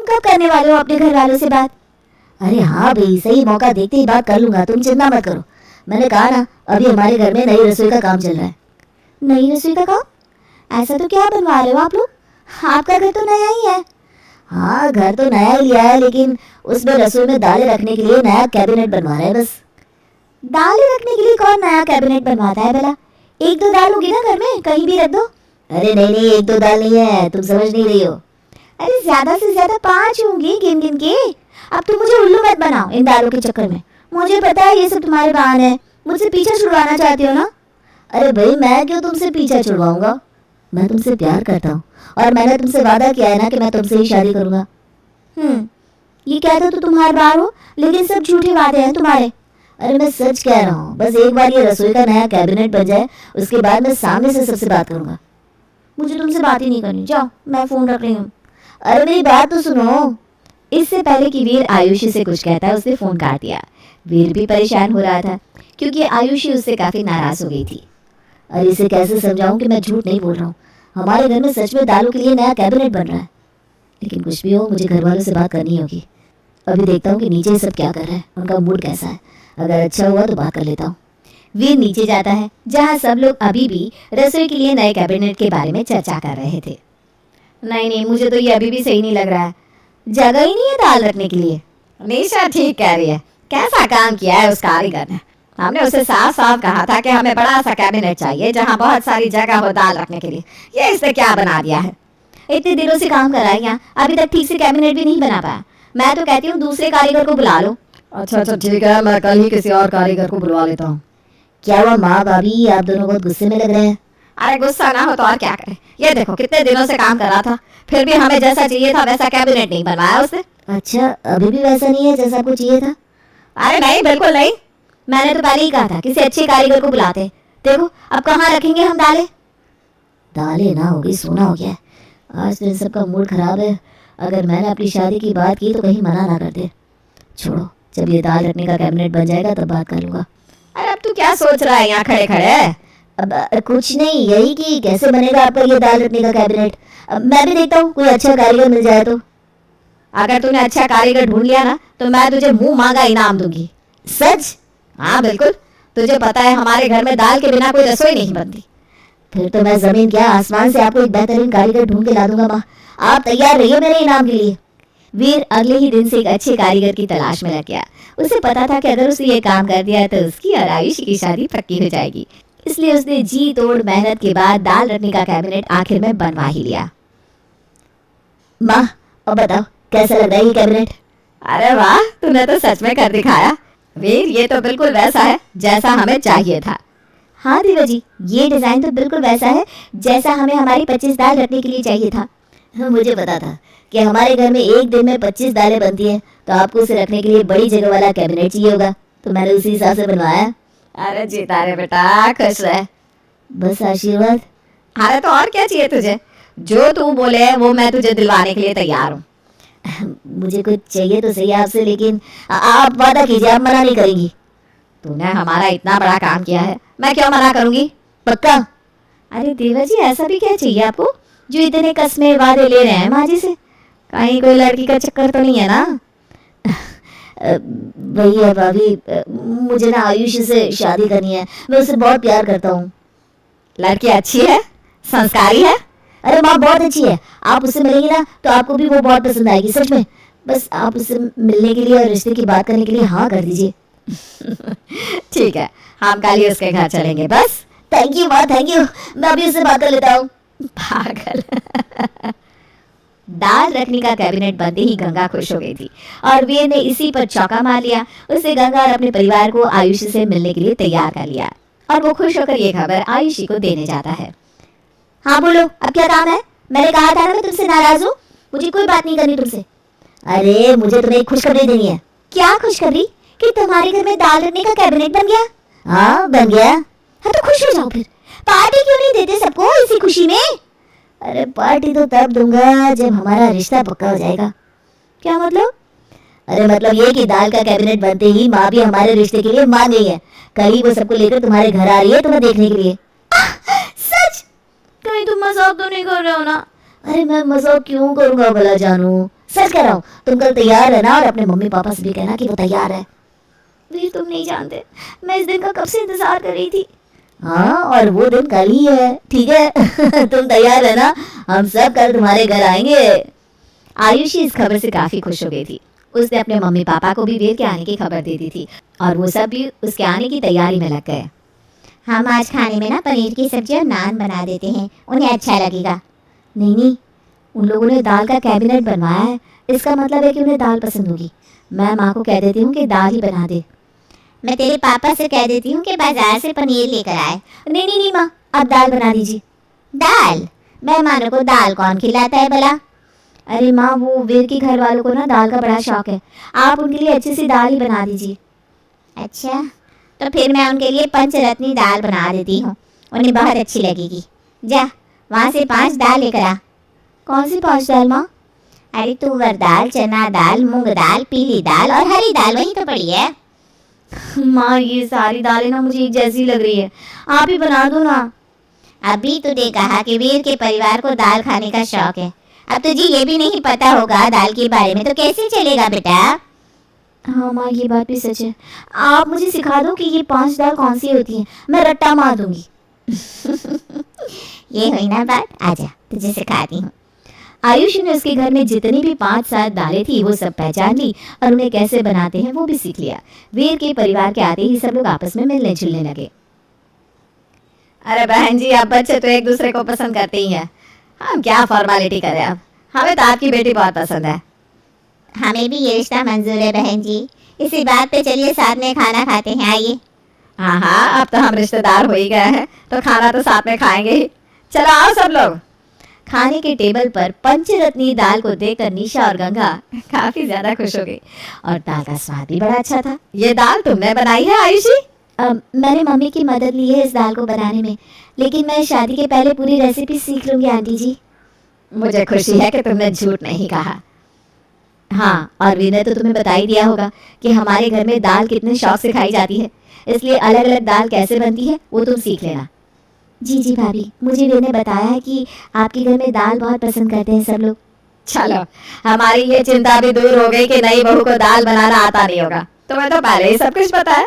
कब करने वाले हो अपने घर वालों से बात? अरे हाँ भाई, सही मौका देखते ही बात कर लूंगा, तुम चिंता मत करो। मैंने कहा ना, अभी हमारे घर में नई रसोई का काम चल रहा है। नई रसोई का काम? ऐसा तो क्या बनवा रहे हो आप लोग? आपका घर तो नया ही है। हाँ, घर तो नया ही लिया है, लेकिन उसमें रसोई में दालें रखने के लिए नया कैबिनेट बनवा रहे हैं बस। दालें रखने के लिए कौन नया कैबिनेट बनवाता है भला? एक दो दाल होगी ना घर में, कहीं भी रख दो। अरे नहीं नहीं, एक दो दाल नहीं है, तुम समझ नहीं रही हो। अरे ज्यादा से ज्यादा 5 होंगी गिन गिन के। अब तुम मुझे उल्लू मत बनाओ इन दालों के चक्कर में। मुझे पता है ये सब तुम्हारे बहाने हैं, मुझसे पीछा छुड़वाना चाहती हो ना? अरे भाई, मैं क्यों तुमसे पीछा छुड़वाऊंगा? मैं तुमसे प्यार करता हूँ और मैंने तुमसे वादा किया है ना कि मैं तुमसे ही शादी करूंगा। ये कहते तो तुम हर बार हो, लेकिन सब झूठे वादे हैं तुम्हारे। अरे मैं सच कह रहा हूँ, बस एक बार ये रसोई का नया कैबिनेट बन जाए, उसके बाद मैं सामने से सबसे बात करूंगा। मुझे तुमसे बात ही नहीं करनी, जाओ, मैं फोन रख रही हूँ। अरे मेरी बात तो सुनो। इससे पहले कि वीर आयुषी से कुछ कहता, उसने फोन काट दिया। वीर भी परेशान हो रहा था क्योंकि आयुषी उससे काफी नाराज हो गई थी। अरे इसे कैसे समझाऊं कि मैं झूठ नहीं बोल रहा हूँ? हमारे घर में सच में दालों के लिए नया कैबिनेट बन रहा है। लेकिन कुछ भी हो, मुझे घर वालों से बात करनी होगी। अभी देखता हूँ कि नीचे सब क्या कर रहे हैं, उनका मूड कैसा है। अगर अच्छा हुआ तो बात कर लेता हूँ। वीर नीचे जाता है, जहाँ सब लोग अभी भी रसोई के लिए नए कैबिनेट के बारे में चर्चा कर रहे थे। नहीं नहीं, मुझे तो ये अभी भी सही नहीं लग रहा है। जगह ही नहीं है दाल रखने के लिए। निशा ठीक कह रही है, कैसा काम किया है उस कारीगर ने। हमने उसे साफ साफ कहा था कि हमें बड़ा सा कैबिनेट चाहिए जहाँ बहुत सारी जगह हो दाल रखने के लिए। ये इसने क्या बना दिया है? इतने दिनों से काम कर रहा है यहाँ, अभी तक ठीक से कैबिनेट भी नहीं बना पाया। मैं तो कहती हूँ दूसरे कारीगर को बुला लो। अच्छा ठीक है, मैं कल ही किसी और कारीगर को बुलवा लेता हूँ। क्या हुआ माँ भाभी, आप दोनों बहुत गुस्से में लग रहे हैं। अरे गुस्सा ना हो तो और क्या करे, ये देखो कितने दिनों से काम कर रहा था, फिर भी हमें जैसा चाहिए था वैसा कैबिनेट नहीं बनवाया उसने। अच्छा, अभी भी वैसा नहीं है जैसा आपको चाहिए था? अरे नहीं, बिल्कुल नहीं। मैंने तो पहले ही कहा था किसी अच्छे कारीगर को बुलाते। देखो अब कहाँ रखेंगे हम दालें? दालें ना होगी, सोना हो गया। आज तो इन सबका मूड खराब है। अगर मैंने अपनी शादी की बात की तो कहीं मना ना कर दे। छोड़ो, जब ये दाल रखने का कैबिनेट बन जाएगा तब बात कर लूंगा। अरे अब तू क्या सोच रहा है यहाँ खड़े खड़े? अब कुछ नहीं, यही कि कैसे बनेगा आपका ये दाल रखने का कैबिनेट। अब मैं भी देखता हूँ कोई अच्छा कारीगर मिल जाए तो। अगर तूने अच्छा कारीगर ढूंढ लिया ना तो मैं तुझे मुंह मांगा इनाम दूंगी। सच? हाँ बिल्कुल, तुझे पता है हमारे घर में दाल के बिना कोई रसोई नहीं बनती। फिर तो मैं जमीन क्या आसमान से आपको एक बेहतरीन कारीगर ढूंढ के ला दूंगा माँ। आप तैयार रहिए मेरे इनाम के लिए। वीर अगले ही दिन से एक अच्छे कारीगर की तलाश में लग गया। उसे पता था कि अगर उसने ये काम कर दिया तो उसकी और आयुषी की शादी पक्की हो जाएगी। इसलिए उसने जी तोड़ मेहनत के बाद दाल रखने का कैबिनेट आखिर में बनवा ही लिया। माँ अब बताओ कैसा लग रहा है ये कैबिनेट? अरे वाह, तूने तो सच में कर दिखाया वीर, ये तो बिल्कुल वैसा है जैसा हमें चाहिए था। हाँ देवा जी, ये डिजाइन तो बिल्कुल वैसा है जैसा हमें हमारी 25 दाल रखने के लिए चाहिए था। मुझे पता था कि हमारे घर में एक दिन में 25 दालें बनती हैं, तो आपको उसे रखने के लिए बड़ी जगह वाला कैबिनेट चाहिए होगा, तो मैंने उसी हिसाब से बनवाया। अरे जीता रे बेटा, खुश रह। बस आशीर्वाद। अरे तो और क्या चाहिए तुझे? जो तू बोले वो मैं तुझे दिलवाने के लिए तैयार हूँ। मुझे कुछ चाहिए तो सही आपसे, लेकिन आप वादा कीजिए आप मना नहीं करेंगी। तूने हमारा इतना बड़ा काम किया है, मैं क्यों मना करूंगी? पक्का? अरे देवा जी, ऐसा भी क्या चाहिए आपको जो इतने कसमें वादे ले रहे हैं माँ जी से? कहीं कोई लड़की का चक्कर तो नहीं है ना? वही है भाभी, मुझे ना आयुषी से शादी करनी है, मैं उससे बहुत प्यार करता हूँ। लड़की अच्छी है, संस्कारी है। अरे माँ बहुत अच्छी है, आप उससे मिलेंगी ना तो आपको भी वो बहुत पसंद आएगी, सच में। बस आप उससे मिलने के लिए और रिश्ते की बात करने के लिए हाँ कर दीजिए। ठीक है, हम कल ही उसके घर चलेंगे बस। थैंक यू माँ, थैंक यू, मैं अभी उससे बात कर लेता हूँ। पागल। दाल रखने का कैबिनेट बनते ही गंगा खुश हो गई थी और वीर ने इसी पर चौका मार लिया। उससे गंगा और अपने परिवार को आयुषी से मिलने के लिए तैयार कर लिया और वो खुश होकर ये खबर आयुषी को देने जाता है। हाँ बोलो, अब क्या काम है? मैंने कहा था ना मैं तुमसे नाराज हूँ, मुझे कोई बात नहीं करनी तुमसे। अरे मुझे तुम्हें एक खुशखबरी देनी है। क्या खुशखबरी? कि तुम्हारे घर में दाल रखने का कैबिनेट बन गया? हाँ बन गया। हाँ तो खुश हो जाओ फिर, पार्टी क्यों नहीं देते सबको इसी खुशी में? अरे पार्टी तो तब दूंगा जब हमारा रिश्ता पक्का हो जाएगा। क्या मतलब? अरे मतलब ये कि दाल का कैबिनेट बनते ही माँ भी हमारे रिश्ते के लिए मान गई है। कल ही वो सबको लेकर तुम्हारे घर आ रही है तुम्हें देखने के लिए। कहीं तुम मजाक तो नहीं कर रहे हो ना? अरे मैं मजाक क्यों करूंगा भला जानू, सच कह रहा हूँ, तुम कल तैयार रहना और अपने मम्मी पापा से भी कहना कि वो तैयार है। वीर तुम नहीं जानते, मैं इस दिन का कब से इंतजार कर रही थी। हाँ, और वो दिन कल ही है, ठीक है। तुम तैयार रहना, हम सब कल तुम्हारे घर आएंगे। आयुषी इस खबर से काफी खुश हो गई थी। उसने अपने मम्मी पापा को भी वीर के आने की खबर दे दी थी और वो सब भी उसके आने की तैयारी में लग गए। हम आज खाने में ना पनीर की सब्जी और नान बना देते हैं, उन्हें अच्छा लगेगा। नहीं, उन लोगों ने दाल का कैबिनेट बनवाया है, इसका मतलब है कि उन्हें दाल पसंद होगी। मैं माँ को कह देती हूँ कि दाल ही बना दे। मैं तेरे पापा से कह देती हूँ कि बाजार से पनीर लेकर आए। नहीं माँ, आप दाल बना दीजिए। दाल? मेहमानों को दाल कौन खिलाता है भला? अरे माँ, वो वीर के घर वालों को ना दाल का बड़ा शौक है, आप उनके लिए अच्छी सी दाल ही बना दीजिए। अच्छा, तो फिर मैं उनके लिए पंचरत्नी दाल बना देती हूँ, उन्हें बहुत अच्छी लगेगी। जा वहाँ से 5 दाल लेकर आ। कौन सी 5 दाल माँ? अरे तुअर दाल, चना दाल, मूंग दाल, पीली दाल और हरी दाल, वही तो पड़ी है। माँ ये सारी दालें ना मुझे एक जैसी लग रही है, आप ही बना दो ना। अभी तूने कहा कि वीर के परिवार को दाल खाने का शौक है, अब तुझे ये भी नहीं पता होगा दाल के बारे में, तो कैसे चलेगा बेटा? हाँ माँ, ये बात भी सच है। आप मुझे सिखा दो कि ये 5 दाल कौन सी होती हैं, मैं रट्टा मार दूंगी। ये हुई ना बात, आजा तुझे सिखाती हूँ। आयुषी ने उसके घर में जितनी भी 5-7 दालें थी वो सब पहचान ली और उन्हें कैसे बनाते हैं वो भी सीख लिया। वीर के परिवार के आते ही सब लोग आपस में मिलने जुलने लगे। अरे बहन जी, आप बच्चे तो एक दूसरे को पसंद करते ही हैं, हम क्या फॉर्मेलिटी करें। अब हमें तो आपकी बेटी बहुत पसंद है। हमें भी ये रिश्ता मंजूर है बहन जी, इसी बात पे चलिए साथ में खाना खाते हैं, आइए। हाँ, अब तो हम रिश्तेदार हो ही गए हैं, तो खाना तो साथ में खाएंगे ही। चलो आओ सब लोग। खाने के टेबल पर पंचरत्नी दाल को देखकर निशा और गंगा काफी ज्यादा खुश हो गई और दाल का स्वाद भी बड़ा अच्छा था। ये दाल तुमने बनाई है आयुषी? मैंने मम्मी की मदद ली है इस दाल को बनाने में, लेकिन मैं शादी के पहले पूरी रेसिपी सीख लूंगी आंटी जी। मुझे खुशी है कि तुमने झूठ नहीं कहा। हाँ, और वीर ने तो तुम्हें बता ही दिया होगा कि हमारे घर में दाल कितने शौक से खाई जाती है, इसलिए अलग अलग दाल कैसे बनती है वो तुम सीख लेना। जी भाभी, मुझे वीर ने बताया है कि आपके घर में दाल बहुत पसंद करते हैं सब लोग। चलो, हमारी ये चिंता भी दूर हो गई कि नई बहू को दाल बनाना आता नहीं होगा। तुम्हें तो पहले ही सब कुछ पता है।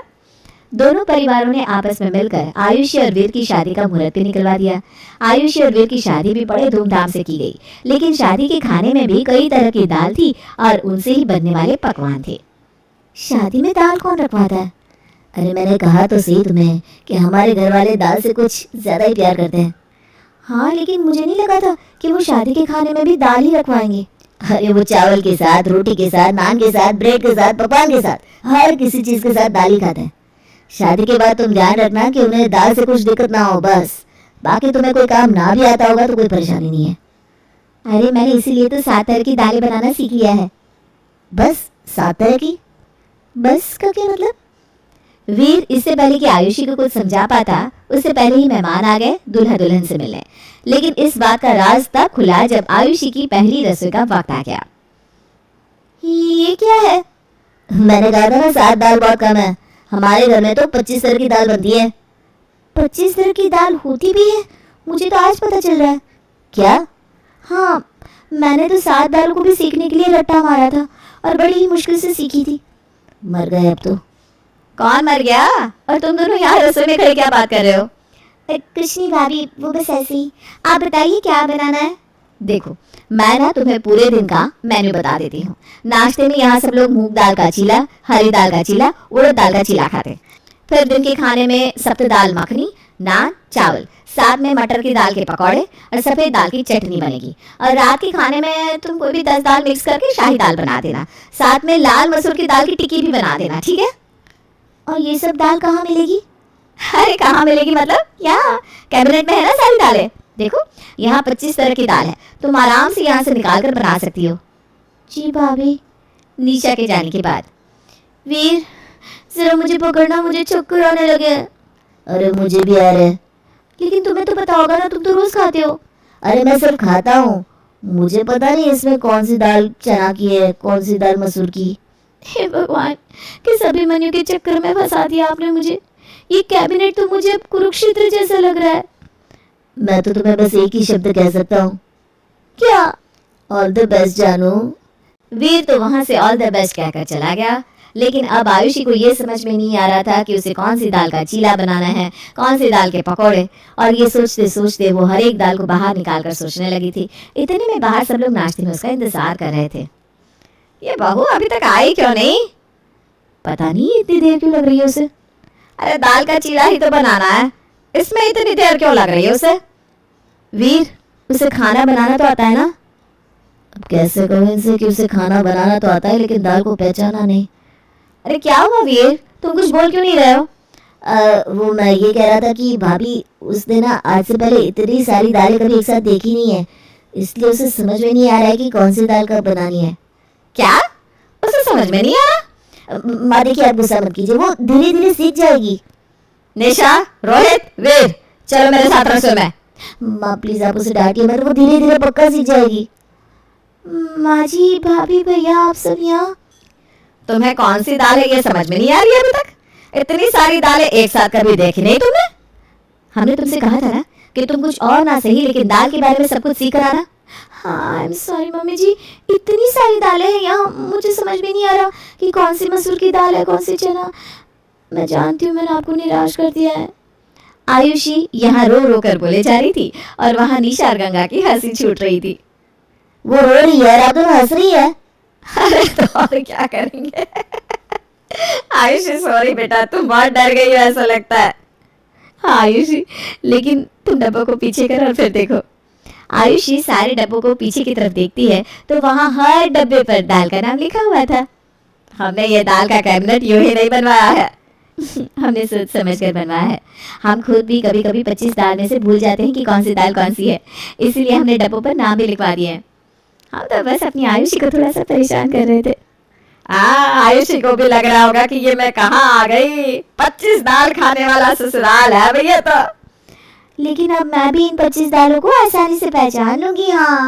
दोनों परिवारों ने आपस में मिलकर आयुषी और वीर की शादी का मुहूर्त भी निकलवा दिया। आयुषी और वीर की शादी भी बड़े धूमधाम से की गई, लेकिन शादी के खाने में भी कई तरह की दाल थी और उनसे ही बनने वाले पकवान थे। शादी में दाल कौन रखवाता है? अरे मैंने कहा तो सही तुम्हें कि हमारे घर वाले दाल से कुछ ज्यादा ही प्यार करते हैं। हाँ, लेकिन मुझे नहीं लगा था कि वो शादी के खाने में भी दाल ही रखवाएंगे। अरे वो चावल के साथ, रोटी के साथ, नान के साथ, ब्रेड के साथ, पकवान के साथ, हर किसी चीज के साथ दाल ही खाते हैं। शादी के बाद तुम ध्यान रखना कि उन्हें दाल से कुछ दिक्कत ना हो, बस। बाकी तुम्हें कोई काम ना भी आता होगा तो कोई परेशानी नहीं है। अरे मैंने इसीलिए तो 7 तरह की दालें बनाना सीख लिया है। बस 7 तरह की? बस का क्या मतलब? वीर इससे पहले कि आयुषी को कुछ समझा पाता, उससे पहले ही मेहमान आ गए दूल्हा दुल्हन से मिलने। लेकिन इस बात का राज तब खुला जब आयुषी की पहली रसोई का वक्त आ गया। ये क्या है? मैंने कहा था ना 7 दाल बहुत कम है, हमारे घर में तो 25 तरह की दाल बनती है। 25 तरह की दाल होती भी है? मुझे तो आज पता चल रहा है। क्या? हाँ, मैंने तो 7 दालों को भी सीखने के लिए रट्टा मारा था और बड़ी ही मुश्किल से सीखी थी। मर गए अब तो। कौन मर गया? और तुम दोनों यहाँ रसोई में खड़े क्या बात कर रहे हो? कुछ नहीं भाभी, वो बस ऐसे ही। आप बताइए क्या बनाना है? देखो, मैं ना तुम्हें पूरे दिन का मेन्यू बता देती हूँ। नाश्ते में यहाँ सब लोग मूंग दाल का चीला, हरी दाल का चीला, उड़द दाल का चीला खाते। फिर दिन के खाने में सब्त दाल मखनी, नान, चावल, साथ में मटर की दाल के पकौड़े और सफेद दाल की चटनी बनेगी। और रात के खाने में तुम कोई भी 10 दाल मिक्स करके शाही दाल बना देना, साथ में लाल मसूर की दाल की टिक्की भी बना देना, ठीक है? और ये सब दाल कहाँ मिलेगी? अरे कहाँ मिलेगी मतलब? यहाँ कैबिनेट में है ना सारी दालें। देखो, यहाँ 25 तरह की दाल है, तुम आराम से यहाँ से निकाल कर बना सकती हो। जी भाभी। निशा के जाने के बाद, वीर जरा मुझे पकड़ना, मुझे चक्कर आने लगे। अरे मुझे भी आ रहा है। लेकिन तुम्हें तो पता होगा ना, तुम तो रोज खाते हो। अरे मैं सिर्फ खाता हूँ, मुझे पता नहीं इसमें कौन सी दाल चना की है, कौन सी दाल मसूर की। हे भगवान, कि सभी मेन्यू के चक्कर में फंसा दिया आपने मुझे। ये कैबिनेट तो मुझे अब कुरुक्षेत्र जैसा लग रहा है। मैं तो तुम्हें बस एक ही शब्द कह सकता हूँ। क्या? ऑल द बेस्ट जानू। वीर तो वहां से ऑल द बेस्ट कहकर चला गया, लेकिन अब आयुषी को ये समझ में नहीं आ रहा था कि उसे कौन सी दाल का चीला बनाना है, कौन सी दाल के पकौड़े, और ये सोचते सोचते वो हर एक दाल को बाहर निकाल कर सोचने लगी थी। इतने में बाहर सब लोग नाश्ते में उसका इंतजार कर रहे थे। ये बहू अभी तक आई क्यों नहीं? पता नहीं इतनी देर क्यों लग रही है उसे। अरे दाल का चीला ही तो बनाना है, इसमें इतनी देर क्यों लग रही है उसे? वीर, उसे खाना बनाना तो आता है ना? अब कैसे कहूँ इनसे कि उसे खाना बनाना तो आता है लेकिन दाल को पहचाना नहीं। अरे क्या हुआ वीर, तुम कुछ बोल क्यों नहीं रहे हो? वो मैं ये कह रहा था कि भाभी उसने ना आज से पहले इतनी सारी दालें कभी एक साथ देखी नहीं है, इसलिए उसे समझ में नहीं आ रहा है कि कौन सी दाल कब बनानी है। क्या? उसे समझ में नहीं आ रहा? माँ देखिए, आप गुस्सा मत कीजिए, वो धीरे धीरे सीख जाएगी। निशा, रोहित, वीर, चलो मेरे साथ रसोई में। माँ प्लीज आप उसे डांटिए मत, वो धीरे धीरे पक्का सीख जाएगी। माँ जी, भाभी, भैया, आप सब यहाँ। तुम्हें कौन सी दाल है ये समझ में नहीं आ रही अभी तक? इतनी सारी दालें एक साथ कभी देखी नहीं तुमने? हमने तुमसे कहा था ना कि तुम कुछ और ना सही लेकिन दाल के बारे में सब कुछ सीख कर आना। हाँ, आई एम सॉरी मम्मी जी, इतनी सारी दालें हैं यहाँ, मुझे समझ में नहीं आ रहा कि कौन सी मसूर की दाल है, कौन सी चना। मैं जानती हूँ मैंने आपको निराश कर दिया है। आयुषी यहाँ रो रो कर बोले जा रही थी और वहाँ निशा और गंगा की हंसी छूट रही थी। वो रो रही है, आप दोनों हंस रही है। अरे तो और क्या करेंगे? आयुषी सॉरी बेटा, तुम बहुत डर गई हो ऐसा लगता है। हाँ आयुषी, लेकिन तुम डब्बों को पीछे कर और फिर देखो। आयुषी सारे डब्बों को पीछे की तरफ देखती है तो वहाँ हर डब्बे पर दाल का नाम लिखा हुआ था। हमने ये दाल का कैबिनेट यूं ही नहीं बनवाया है हमने सोच समझ कर बनवाया है। हम खुद भी कभी कभी 25 दाल में से भूल जाते हैं कि कौन सी दाल कौन सी है, इसीलिए हमने डब्बों पर नाम भी लिखवा दिए हैं। हम तो बस अपनी आयुषी को थोड़ा सा परेशान कर रहे थे। आयुषी को भी लग रहा होगा कि ये मैं कहाँ आ गई, 25 दाल खाने वाला ससुराल है भैया। तो लेकिन अब मैं भी इन 25 दालों को आसानी से पहचान लूंगी। हाँ।